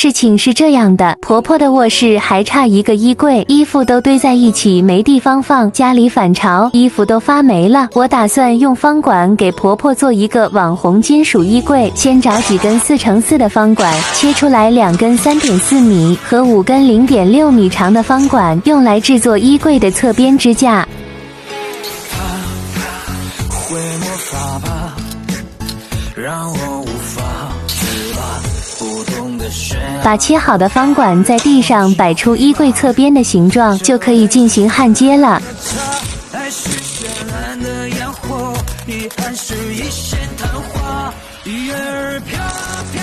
事情是这样的，婆婆的卧室还差一个衣柜，衣服都堆在一起没地方放，家里反潮，衣服都发霉了。我打算用方管给婆婆做一个网红金属衣柜，先找几根4×4的方管，切出来2根3.4米和5根0.6米长的方管，用来制作衣柜的侧边支架。会魔法吧，让我无法自拔，不懂得选。把切好的方管在地上摆出衣柜侧边的形状，就可以进行焊接了。爱是绚烂的烟火，遗憾是一线昙花，月儿飘飘，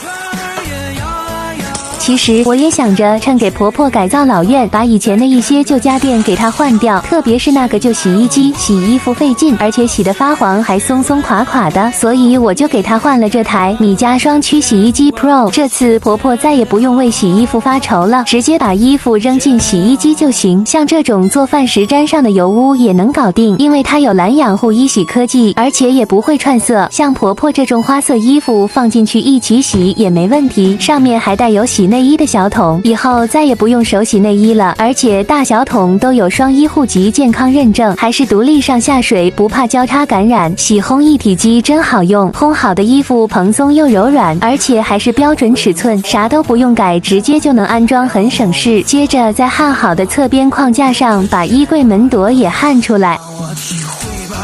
花儿也摇啊摇。其实我也想着趁给婆婆改造老院，把以前的一些旧家电给她换掉，特别是那个旧洗衣机，洗衣服费劲，而且洗得发黄还松松垮垮的，所以我就给她换了这台米家双区洗衣机 Pro。 这次婆婆再也不用为洗衣服发愁了，直接把衣服扔进洗衣机就行，像这种做饭时沾上的油污也能搞定，因为它有蓝养护衣洗科技，而且也不会串色，像婆婆这种花色衣服放进去一起洗也没问题。上面还带有洗内衣的小桶，以后再也不用手洗内衣了，而且大小桶都有双医护级健康认证，还是独立上下水，不怕交叉感染。洗烘一体机真好用，烘好的衣服蓬松又柔软，而且还是标准尺寸，啥都不用改，直接就能安装，很省事。接着在焊好的侧边框架上把衣柜门垛也焊出来。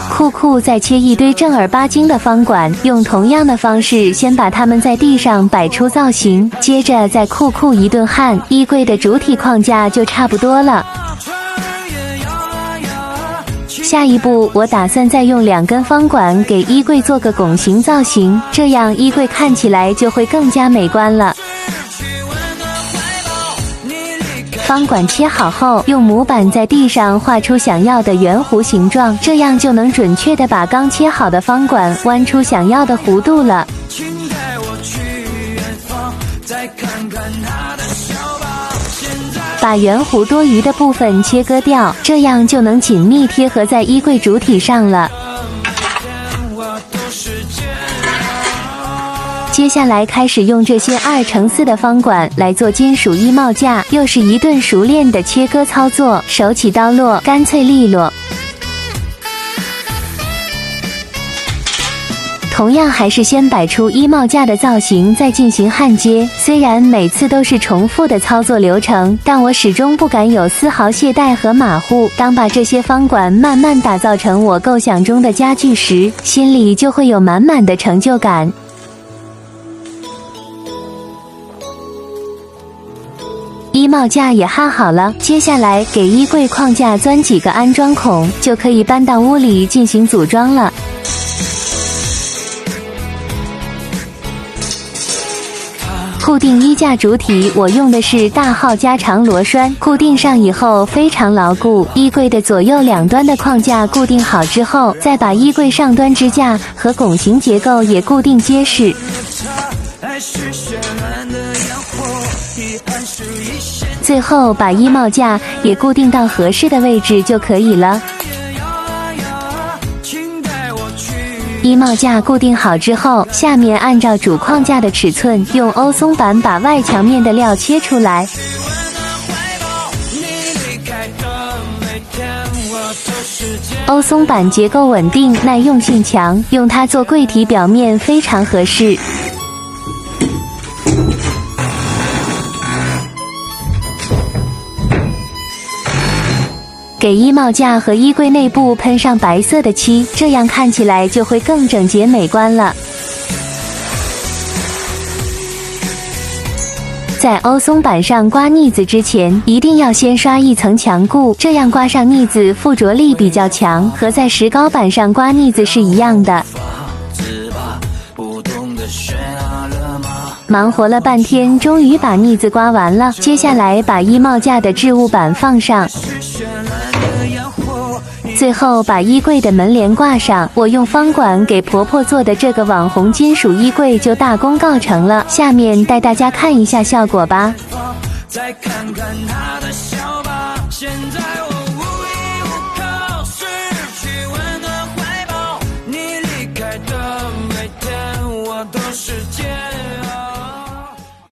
酷酷再切一堆正儿八经的方管，用同样的方式先把它们在地上摆出造型，接着再酷酷一顿焊，衣柜的主体框架就差不多了。下一步我打算再用2根方管给衣柜做个拱形造型，这样衣柜看起来就会更加美观了。方管切好后，用模板在地上画出想要的圆弧形状，这样就能准确地把刚切好的方管弯出想要的弧度了。把圆弧多余的部分切割掉，这样就能紧密贴合在衣柜主体上了。接下来开始用这些2×4的方管来做金属衣帽架，又是一顿熟练的切割操作，手起刀落，干脆利落。同样还是先摆出衣帽架的造型，再进行焊接。虽然每次都是重复的操作流程，但我始终不敢有丝毫懈怠和马虎。当把这些方管慢慢打造成我构想中的家具时，心里就会有满满的成就感。衣帽架也焊好了，接下来给衣柜框架钻几个安装孔，就可以搬到屋里进行组装了。固定衣架主体，我用的是大号加长螺栓，固定上以后非常牢固。衣柜的左右两端的框架固定好之后，再把衣柜上端支架和拱形结构也固定结实。最后把衣帽架也固定到合适的位置就可以了。衣帽架固定好之后，下面按照主框架的尺寸，用欧松板把外墙面的料切出来。欧松板结构稳定，耐用性强，用它做柜体表面非常合适。给衣帽架和衣柜内部喷上白色的漆，这样看起来就会更整洁美观了。在欧松板上刮腻子之前，一定要先刷一层强固，这样刮上腻子附着力比较强，和在石膏板上刮腻子是一样的。忙活了半天，终于把腻子刮完了。接下来把衣帽架的置物板放上，最后把衣柜的门帘挂上。我用方管给婆婆做的这个网红金属衣柜就大功告成了。下面带大家看一下效果吧。再看看她的